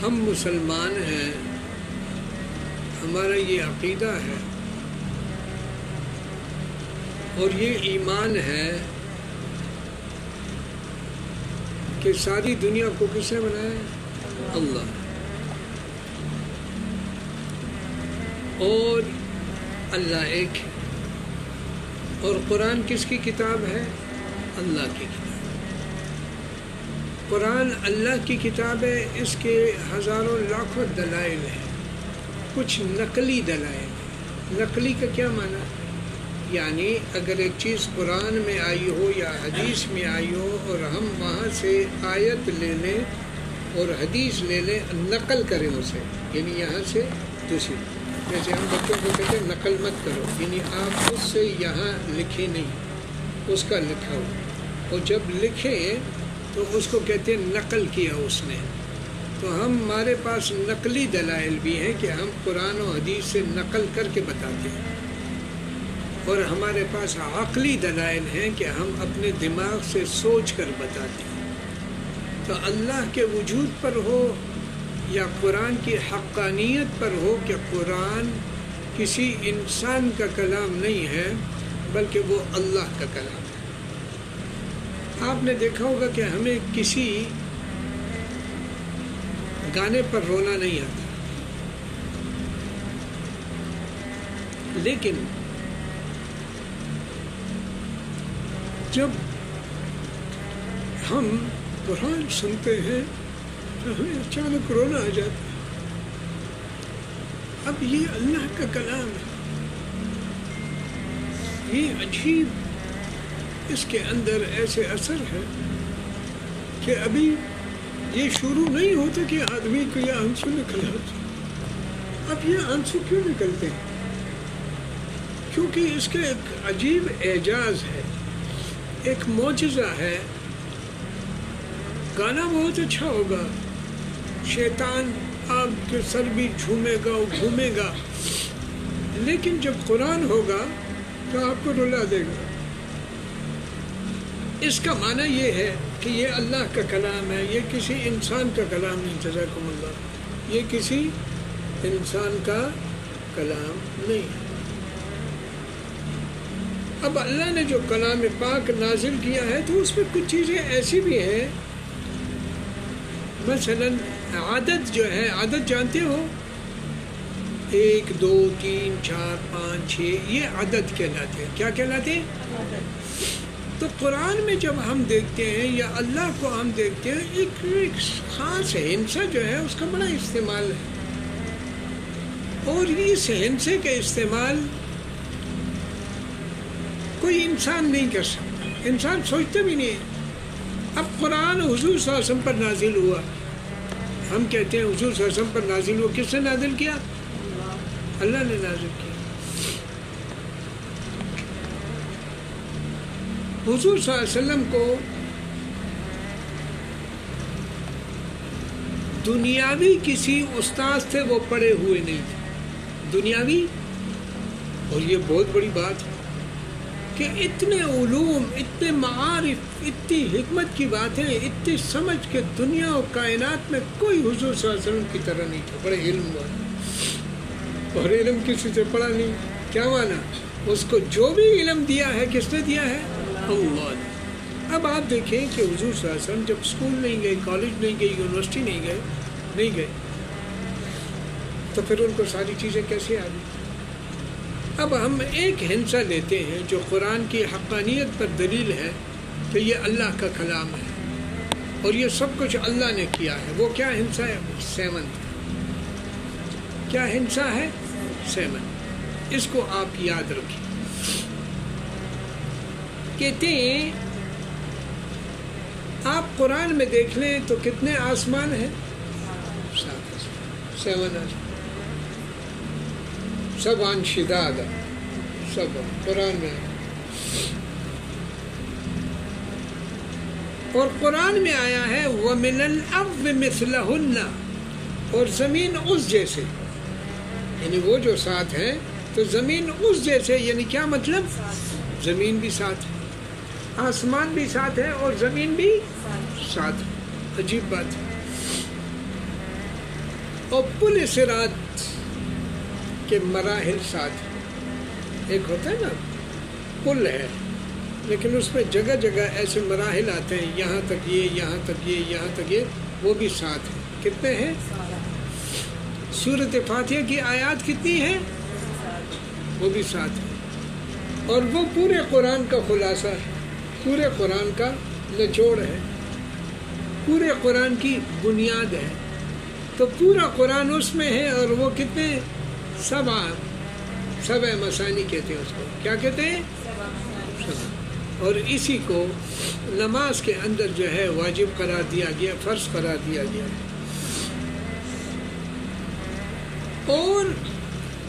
ہم مسلمان ہیں، ہمارا یہ عقیدہ ہے اور یہ ایمان ہے کہ ساری دنیا کو کس نے بنایا؟ اللہ. اور اللہ ایک ہے. اور قرآن کس کی کتاب ہے؟ اللہ کی کتاب. قرآن اللہ کی کتاب ہے. اس کے ہزاروں لاکھوں دلائل ہیں. کچھ نقلی دلائل ہیں. نقلی کا کیا معنی ہے؟ یعنی اگر ایک چیز قرآن میں آئی ہو یا حدیث میں آئی ہو اور ہم وہاں سے آیت لے لیں اور حدیث لے لیں، نقل کریں اسے، یعنی یہاں سے دوسری. جیسے ہم بچوں کو کہتے ہیں نقل مت کرو، یعنی آپ اس سے یہاں لکھیں نہیں، اس کا لکھا ہو. اور جب لکھیں تو اس کو کہتے ہیں نقل کیا اس نے. تو ہمارے پاس نقلی دلائل بھی ہیں کہ ہم قرآن و حدیث سے نقل کر کے بتاتے ہیں، اور ہمارے پاس عقلی دلائل ہیں کہ ہم اپنے دماغ سے سوچ کر بتاتے ہیں. تو اللہ کے وجود پر ہو یا قرآن کی حقانیت پر ہو کہ قرآن کسی انسان کا کلام نہیں ہے بلکہ وہ اللہ کا کلام ہے. آپ نے دیکھا ہوگا کہ ہمیں کسی گانے پر رونا نہیں آتا، لیکن جب ہم قرآن سنتے ہیں تو ہمیں اچانک رونا آ جاتا ہے. اب یہ اللہ کا کلام ہے، یہ عجیب، اس کے اندر ایسے اثر ہے کہ ابھی یہ شروع نہیں ہوتا کہ آدمی کو یہ آنسو نکل آتے. اب یہ آنسو کیوں نکلتے ہیں؟ کیونکہ اس کا ایک عجیب اعجاز ہے، ایک معجزہ ہے. گانا بہت اچھا ہوگا، شیطان آپ کے سر بھی جھومے گا اور گھومے گا، لیکن جب قرآن ہوگا تو آپ کو رلا دے گا. اس کا معنی یہ ہے کہ یہ اللہ کا کلام ہے، یہ کسی انسان کا کلام نہیں. جزاکم اللہ، یہ کسی انسان کا کلام نہیں ہے. اب اللہ نے جو کلام پاک نازل کیا ہے تو اس میں کچھ چیزیں ایسی بھی ہیں، مثلا عدد جو ہے، عدد جانتے ہو، 1 2 3 4 5 6، یہ عدد کہلاتے ہیں. کیا کہلاتے ہیں؟ تو قرآن میں جب ہم دیکھتے ہیں یا اللہ کو ہم دیکھتے ہیں، ایک خاص ہندسہ جو ہے اس کا بڑا استعمال ہے، اور اس ہندسے کا استعمال کوئی انسان نہیں کر سکتا. انسان سوچتا بھی نہیں. اب قرآن حضور صلی اللہ علیہ وسلم پر نازل ہوا، ہم کہتے ہیں حضور صلی اللہ علیہ وسلم پر نازل ہوا. کس نے نازل کیا؟ اللہ نے نازل کیا. حضور صلی اللہ علیہ وسلم کو دنیاوی کسی استاد سے وہ پڑھے ہوئے نہیں تھے، دنیاوی. اور یہ بہت بڑی بات ہے کہ اتنے علوم، اتنے معارف، اتنی حکمت کی باتیں، اتنی سمجھ کے دنیا اور کائنات میں کوئی حضور صلی اللہ علیہ وسلم کی طرح نہیں تھا. بڑے علم والے، اور علم کسی سے پڑھا نہیں. کیا مانا؟ اس کو جو بھی علم دیا ہے کس نے دیا ہے؟ اللہ نے. اب آپ دیکھیں کہ حضور صلی اللہ علیہ وسلم جب اسکول نہیں گئے، کالج نہیں گئے، یونیورسٹی نہیں گئے تو پھر ان کو ساری چیزیں کیسے آ گئی؟ اب ہم ایک ہندسہ لیتے ہیں جو قرآن کی حقانیت پر دلیل ہے کہ یہ اللہ کا کلام ہے اور یہ سب کچھ اللہ نے کیا ہے. وہ کیا ہندسہ ہے؟ 7. کیا ہندسہ ہے؟ 7. اس کو آپ یاد رکھیں. کہتے ہیں آپ قرآن میں دیکھ لیں تو کتنے آسمان ہیں؟ 7 آسمان. سبعاً شدادا، سب قرآن میں. اور قرآن میں آیا ہے وَمِنَ الْأَرْضِ مِثْلَهُنَّ، اور زمین اس جیسے، یعنی وہ جو 7 ہے تو زمین اس جیسے. یعنی کیا مطلب؟ زمین بھی 7 ہے، آسمان بھی 7 ہے اور زمین بھی 7 ہے. عجیب بات ہے. اور پل صراط کے مراحل 7۔ ایک ہوتا ہے نا پل ہے، لیکن اس میں جگہ جگہ ایسے مراحل آتے ہیں، یہاں تک یہ، یہاں تک یہ، یہاں تک یہ، وہ بھی 7 ہیں۔ کتنے ہیں؟ سورۃ فاتحہ کی آیات کتنی ہیں؟ وہ بھی 7 ہیں، اور وہ پورے قرآن کا خلاصہ ہے، پورے قرآن کا نچوڑ ہے، پورے قرآن کی بنیاد ہے۔ تو پورا قرآن اس میں ہے، اور وہ کتنے؟ 7 مثانی کہتے ہیں اس کو۔ کیا کہتے ہیں؟ 7۔ اور اسی کو نماز کے اندر جو ہے واجب قرار دیا گیا، فرض قرار دیا گیا ہے۔ اور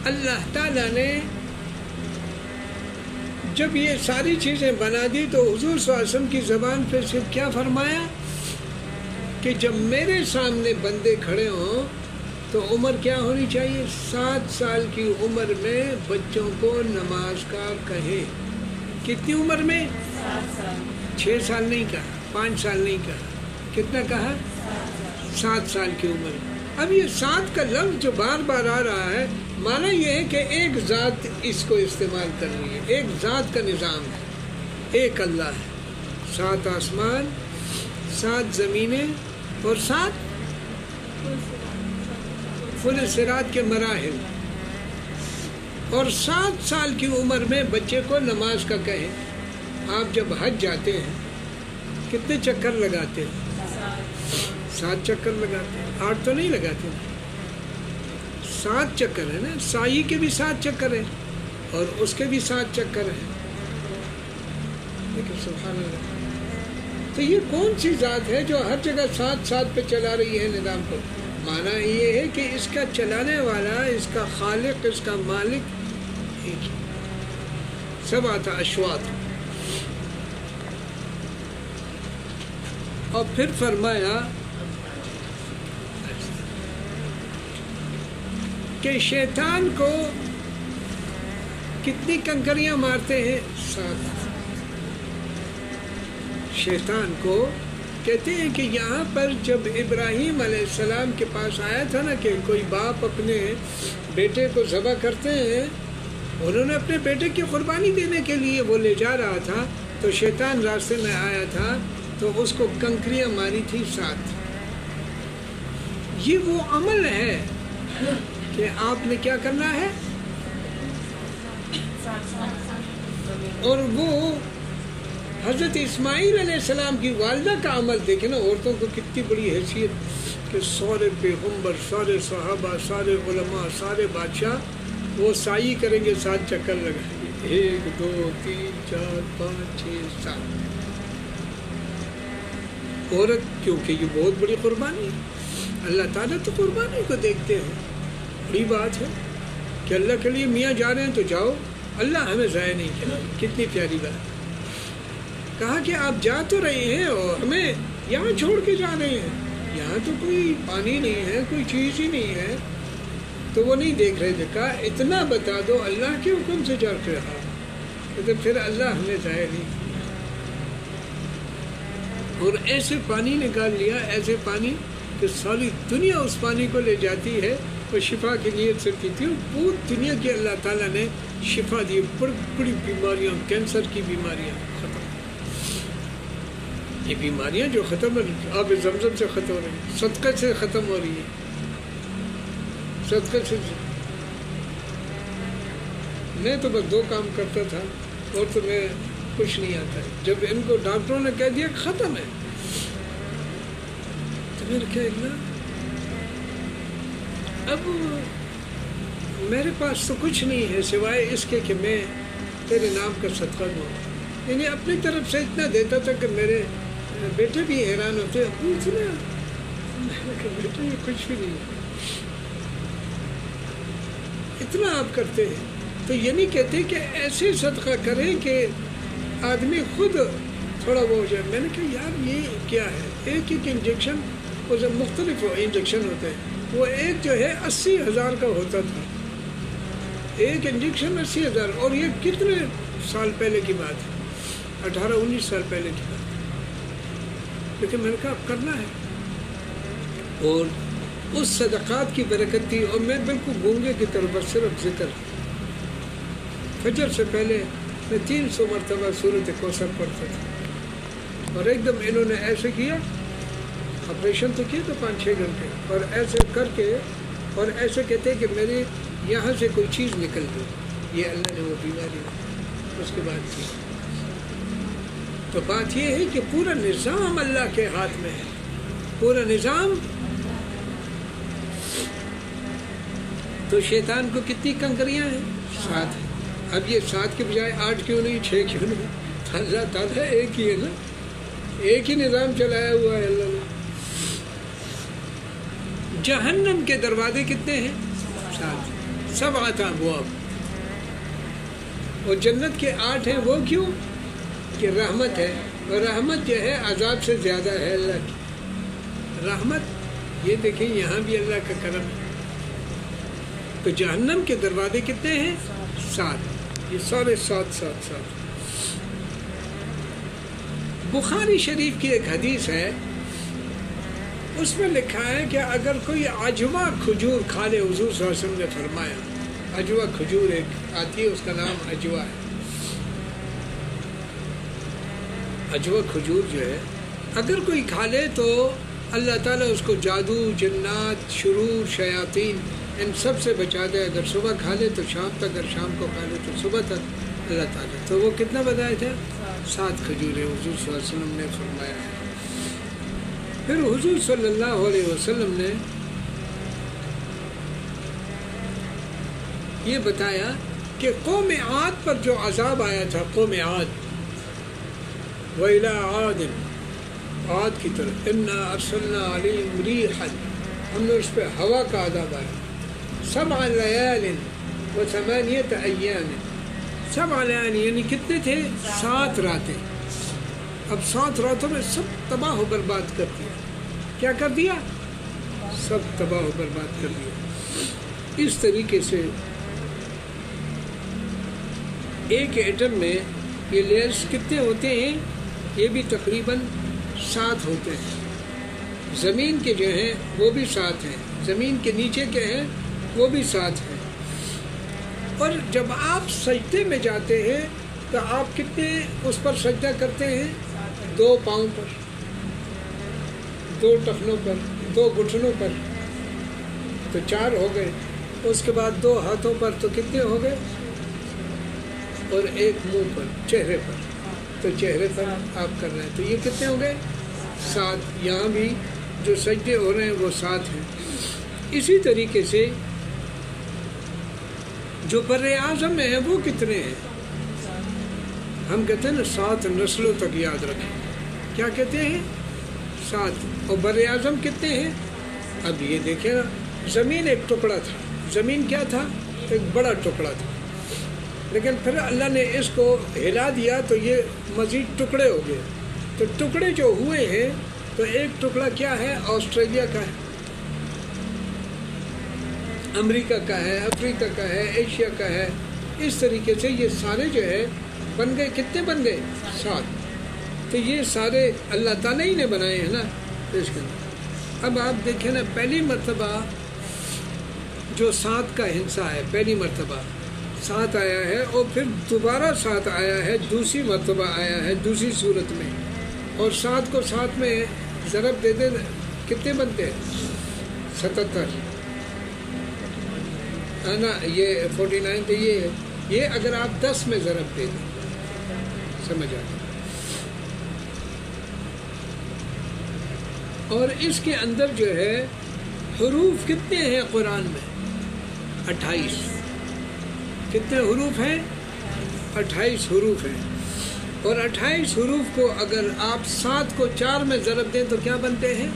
اللہ تعالیٰ نے جب یہ ساری چیزیں بنا دی تو حضور صلی اللہ علیہ وسلم کی زبان پہ صرف کیا فرمایا کہ جب میرے سامنے بندے کھڑے ہوں تو عمر کیا ہونی چاہیے؟ 7 سال کی عمر میں بچوں کو نماز کا کہیں۔ کتنی عمر میں؟ 6 سال نہیں کہا، 5 سال نہیں کہا، کتنا کہا؟ 7 سال کی عمر میں۔ اب یہ 7 کا لفظ جو بار بار آ رہا ہے، معنی یہ ہے کہ ایک ذات اس کو استعمال کر رہی ہے، ایک ذات کا نظام ہے، ایک اللہ ہے۔ 7 آسمان، 7 زمینیں، اور 7 پل صراط کے مراحل، اور 7 سال کی عمر میں بچے کو نماز کا کہیں۔ آپ جب حج جاتے ہیں کتنے چکر لگاتے ہیں؟ 7 چکر لگاتے ہیں، 8 تو نہیں لگاتے، 7 چکر ہے نا۔ سائی کے بھی 7 چکر ہیں، اور اس کے بھی 7 چکر ہیں۔ لیکن سبحان اللہ، تو یہ کون سی ذات ہے جو ہر جگہ 7 پہ چلا رہی ہے نظام کو؟ معنی یہ ہے کہ اس کا چلانے والا، اس کا خالق، اس کا مالک ایک ہی۔ 7 اشواط۔ اور پھر فرمایا کہ شیطان کو کتنی کنکریاں مارتے ہیں؟ 7۔ شیطان کو کہتے ہیں کہ یہاں پر جب ابراہیم علیہ السلام کے پاس آیا تھا نا کہ کوئی باپ اپنے بیٹے کو ذبح کرتے ہیں، انہوں نے اپنے بیٹے کی قربانی دینے کے لیے وہ لے جا رہا تھا، تو شیطان راستے میں آیا تھا تو اس کو کنکریاں ماری تھی 7۔ یہ وہ عمل ہے کہ آپ نے کیا کرنا ہے، اور وہ حضرت اسماعیل علیہ السلام کی والدہ کا عمل دیکھیں نا، عورتوں کو کتنی بڑی حیثیت کہ سارے پیغمبر، سارے صحابہ، سارے علماء، سارے بادشاہ وہ سائی کریں گے، 7 چکر لگائیں گے، 1 2 3 4 5 6 7۔ عورت، کیونکہ یہ بہت بڑی قربانی ہے، اللہ تعالیٰ تو قربانی کو دیکھتے ہیں۔ بڑی بات ہے کہ اللہ کے لیے میاں جا رہے ہیں تو جاؤ، اللہ ہمیں ضائع نہیں کرے۔ کتنی پیاری بات۔ کہا کہ آپ جا تو رہے ہیں اور ہمیں یہاں چھوڑ کے جا رہے ہیں، یہاں تو کوئی پانی نہیں ہے، کوئی چیز ہی نہیں ہے۔ تو وہ نہیں دیکھ رہے تھے، کہا اتنا بتا دو اللہ کے حکم سے جا کے رہا، تو پھر اللہ ہمیں ضائع نہیں کیا۔ اور ایسے پانی نکال لیا، ایسے پانی کہ ساری دنیا اس پانی کو لے جاتی ہے، اور شفا کی نیت سے کی تھی، پوری دنیا کی اللہ تعالیٰ نے شفا دی، بڑی بڑی بیماریاں، کینسر کی بیماریاں ختم۔ یہ بیماریاں جو ختم آب زمزم سے ختم ہو رہی ہیں، صدقے سے ختم ہو رہی ہیں، صدقے سے۔ میں تو بس 2 کام کرتا تھا، اور تو میں کچھ نہیں آتا ہے۔ جب ان کو ڈاکٹروں نے کہہ دیا کہ ختم ہے، تو میں نے کہا اب میرے پاس تو کچھ نہیں ہے سوائے اس کے کہ میں تیرے نام کا صدقہ دوں۔ یعنی اپنی طرف سے اتنا دیتا تھا کہ میرے بیٹے بھی حیران ہوتے، ابو اتنا، میں نے کہا بیٹے یہ کچھ بھی نہیں، اتنا آپ کرتے ہیں۔ تو یہ نہیں کہتے کہ ایسے صدقہ کریں کہ آدمی خود تھوڑا وہ ہو جائے۔ میں نے کہا یار یہ کیا ہے، ایک انجیکشن، وہ جب مختلف انجیکشن ہوتے ہیں، وہ ایک جو ہے 80,000 کا ہوتا تھا، ایک انجیکشن 80,000، اور یہ کتنے سال پہلے کی بات ہے، 18-19 سال پہلے کی بات ہے۔ لیکن میں نے کہا اب کرنا ہے، اور اس صدقات کی برکت تھی. اور میں بالکل گونگے کی طرح بس صرف ذکر، فجر سے پہلے میں 300 مرتبہ سورۃ کوثر پڑھتا تھا. اور ایک دم انہوں نے ایسے کیا، آپریشن تو کیا تھا 5-6 گھنٹے، اور ایسے کر کے اور ایسے کہتے کہ میری یہاں سے کوئی چیز نکل گئی، یہ اللہ نے وہ بیماری اس کے بعد کی. تو بات یہ ہے کہ پورا نظام اللہ کے ہاتھ میں ہے، پورا نظام. تو شیطان کو کتنی کنکریاں ہیں؟ 7 ہیں. اب یہ 7 کے بجائے 8 کیوں نہیں، 6 کیوں نہیں؟ اللہ تعالیٰ ایک ہی ہے نا، ایک ہی نظام چلایا ہوا ہے اللہ نے. جہنم کے دروازے کتنے ہیں؟ 7. 7 ابواب. اور جنت کے 8 ہیں. وہ کیوں؟ کہ رحمت ہے، اور رحمت جو ہے عذاب سے زیادہ ہے اللہ کی رحمت. یہ دیکھیں یہاں بھی اللہ کا کرم ہے. تو جہنم کے دروازے کتنے ہیں؟ 7. یہ سارے 7. بخاری شریف کی ایک حدیث ہے، اس میں لکھا ہے کہ اگر کوئی عجوہ کھجور کھا لے، حضور صلی اللہ علیہ وسلم نے فرمایا، عجوہ کھجور ایک آتی ہے، اس کا نام عجوہ ہے. عجوہ کھجور جو ہے اگر کوئی کھا لے تو اللہ تعالیٰ اس کو جادو، جنات، شرور، شیاطین ان سب سے بچا دے. اگر صبح کھا لے تو شام تک، اگر شام کو کھا لے تو صبح تک اللہ تعالیٰ. تو وہ کتنا بتایا تھا؟ 7 کھجوریں حضور صلی اللہ علیہ وسلم نے فرمایا ہے. پھر حضور صلی اللہ علیہ وسلم نے یہ بتایا کہ قوم عاد پر جو عذاب آیا تھا، قوم عاد، وَإِلَىٰ عَادٍ، عاد کی طرف، إِنَّا أَرْسَلْنَا عَلَيْهِمْ رِيحًا، ہم نے اس پہ ہوا کا عذاب آیا. 7 لَيَالٍ وَثَمَانِيَةَ أَيَّامٍ. 7 لیالِ یعنی کتنے تھے؟ 7 راتیں. اب 7 راتوں میں سب تباہ و برباد کر دیا. کیا کر دیا؟ سب تباہ و برباد کر دیا. اس طریقے سے ایک ایٹم میں یہ لیئرز کتنے ہوتے ہیں؟ یہ بھی تقریباً 7 ہوتے ہیں. زمین کے جو ہیں وہ بھی 7 ہیں، زمین کے نیچے کے ہیں وہ بھی 7 ہیں. اور جب آپ سجدے میں جاتے ہیں تو آپ کتنے اس پر سجدہ کرتے ہیں؟ 2 پاؤں پر، 2 ٹخنوں پر، 2 گھٹنوں پر، تو 4 ہو گئے. اس کے بعد 2 ہاتھوں پر، تو کتنے ہو گئے؟ اور 1 منہ پر، چہرے پر، تو چہرے پر آپ کر رہے ہیں. تو یہ کتنے ہو گئے؟ 7. یہاں بھی جو سجدے ہو رہے ہیں وہ 7 ہیں. اسی طریقے سے جو بر اعظم میں ہیں وہ کتنے ہیں؟ ہم کہتے ہیں نا 7 نسلوں تک یاد رکھیں. کیا کہتے ہیں؟ 7. اور بر اعظم کتنے ہیں؟ اب یہ دیکھیں نا، زمین ایک ٹکڑا تھا. زمین کیا تھا؟ ایک بڑا ٹکڑا تھا. لیکن پھر اللہ نے اس کو ہلا دیا تو یہ مزید ٹکڑے ہو گئے. تو ٹکڑے جو ہوئے ہیں تو ایک ٹکڑا کیا ہے؟ آسٹریلیا کا ہے، امریکہ کا ہے، افریقہ کا ہے، ایشیا کا ہے. اس طریقے سے یہ سارے جو ہے بن گئے. کتنے بن گئے؟ 7. تو یہ سارے اللہ تعالیٰ ہی نے بنائے ہیں نا. اس کے اب آپ دیکھیں نا، پہلی مرتبہ جو 7 کا ہنسا ہے، پہلی مرتبہ 7 آیا ہے، اور پھر دوبارہ 7 آیا ہے، دوسری مرتبہ آیا ہے دوسری صورت میں. اور 7 کو 7 میں ضرب دے دیں کتنے بنتے ہیں؟ 77 ہے نا. یہ 49 تو یہ ہے. یہ اگر آپ 10 میں ضرب دے دیں، سمجھ آ گیا. اور اس کے اندر جو ہے حروف کتنے ہیں قرآن میں؟ 28. کتنے حروف ہیں؟ 28 حروف ہیں. اور 28 حروف کو اگر آپ 7 کو 4 میں ضرب دیں تو کیا بنتے ہیں؟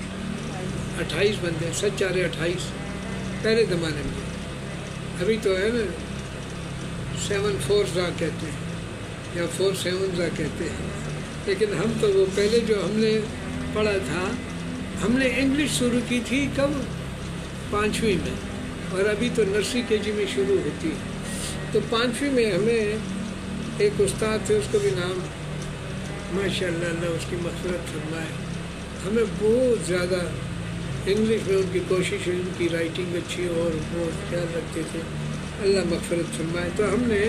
28 بنتے ہیں. 7 4 28 پہلے زمانے میں. ابھی تو ہے نا 7 4 کہتے ہیں یا 4 7 کہتے ہیں. لیکن ہم تو وہ پہلے جو ہم نے پڑھا تھا، ہم نے انگلش شروع کی تھی کب؟ 5ویں میں. اور ابھی تو نرسری کے جی میں شروع ہوتی ہے. تو 5ویں میں ہمیں ایک استاد تھے، اس کو بھی نام ماشاء اللہ اللہ اس کی مغفرت فرمائے، ہمیں بہت زیادہ انگلش میں ان کی کوشش ہے، ان کی رائٹنگ اچھی اور وہ خیال رکھتے تھے، اللہ مغفرت فرمائے۔ تو ہم نے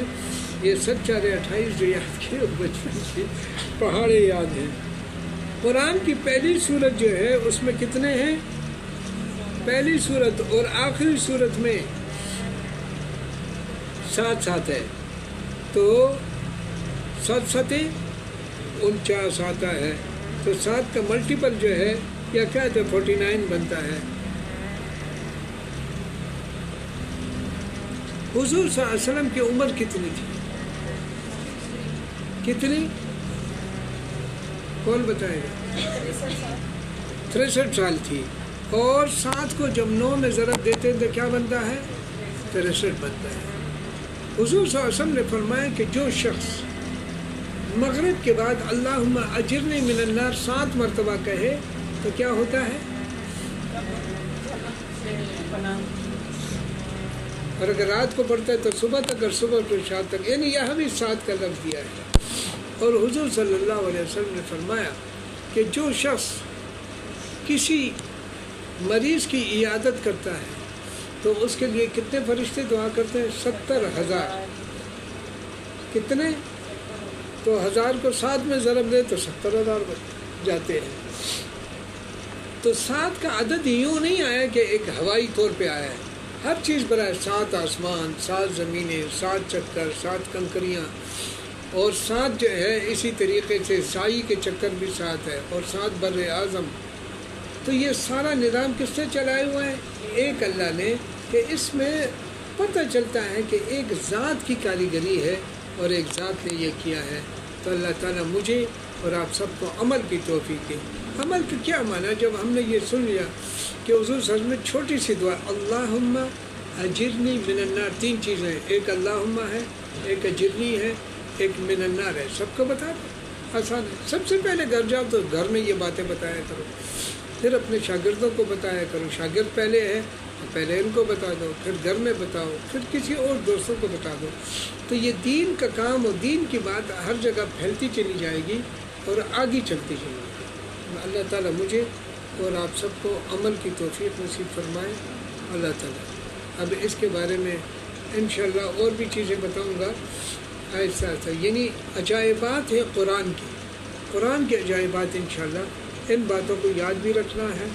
یہ 7/4/28 جو یاد کیے وہ بچپن کی پہاڑے یاد ہیں۔ قرآن کی پہلی سورت جو ہے اس میں کتنے ہیں؟ پہلی سورت اور آخری سورت میں 7 ہے، تو 7 49 آتا ہے، تو 7 کا ملٹیپل جو ہے یا کیا ہے 49 بنتا ہے۔ حضور صلی اللہ علیہ وسلم کی عمر کتنی تھی؟ کتنی؟ کون بتائے گا؟ 63 سال تھی، اور 7 کو جب 9 میں ضرب دیتے ہیں تو کیا بنتا ہے؟ 63 بنتا ہے۔ حضور صلی اللہ علیہ وسلم نے فرمایا کہ جو شخص مغرب کے بعد اللہم اجرنی من النار 7 مرتبہ کہے تو کیا ہوتا ہے؟ اور اگر رات کو پڑھتا ہے تو صبح تک، اور صبح تو شام تک، یعنی یہاں بھی 7 کا لفظ دیا ہے۔ اور حضور صلی اللہ علیہ وسلم نے فرمایا کہ جو شخص کسی مریض کی عیادت کرتا ہے تو اس کے لیے کتنے فرشتے دعا کرتے ہیں؟ 70,000۔ کتنے؟ تو 1000 کو 7 میں ضرب دے تو 70,000 جاتے ہیں۔ تو 7 کا عدد یوں نہیں آیا کہ ایک ہوائی طور پہ آیا ہے، ہر چیز پر ہے۔ 7 آسمان، 7 زمینیں، 7 چکر، 7 کنکریاں، اور 7 جو ہے اسی طریقے سے سائی کے چکر بھی 7 ہے، اور 7 بر اعظم۔ تو یہ سارا نظام کس سے چلائے ہوئے ہیں؟ ایک اللہ نے، کہ اس میں پتہ چلتا ہے کہ ایک ذات کی کاریگری ہے اور ایک ذات نے یہ کیا ہے۔ تو اللہ تعالیٰ مجھے اور آپ سب کو عمل کی توفیق دے۔ عمل کا کیا معنی؟ جب ہم نے یہ سن لیا کہ حضور صلی اللہ علیہ وسلم میں چھوٹی سی دعا اللہم اجرنی من النار، 3 چیزیں، ایک اللہم ہے، ایک اجرنی ہے، ایک من النار ہے، سب کو بتا دو، آسان ہے۔ سب سے پہلے گھر جاؤ تو گھر میں یہ باتیں بتایا کرو، پھر اپنے شاگردوں کو بتایا کرو، شاگرد پہلے ہے تو پہلے ان کو بتا دو، پھر گھر میں بتاؤ، پھر کسی اور دوستوں کو بتا دو۔ تو یہ دین کا کام اور دین کی بات ہر جگہ پھیلتی چلی جائے گی اور آگے چلتی چلی جائے گی۔ اللہ تعالیٰ مجھے اور آپ سب کو عمل کی توفیق نصیب فرمائے اللہ تعالیٰ۔ اب اس کے بارے میں انشاءاللہ اور بھی چیزیں بتاؤں گا آہستہ آہستہ، یعنی عجائبات ہیں قرآن کی، قرآن کے عجائبات انشاءاللہ۔ ان باتوں کو یاد بھی رکھنا ہے،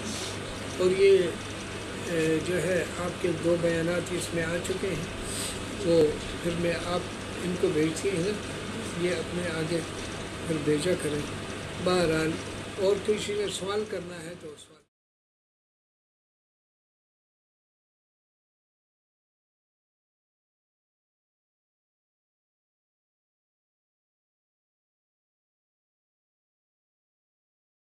اور یہ جو ہے آپ کے 2 بیانات اس میں آ چکے ہیں، وہ پھر میں آپ ان کو بھیجتی ہیں، یہ اپنے آگے پھر بھیجا کریں۔ بہرحال اور کسی نے سوال کرنا ہے تو سوال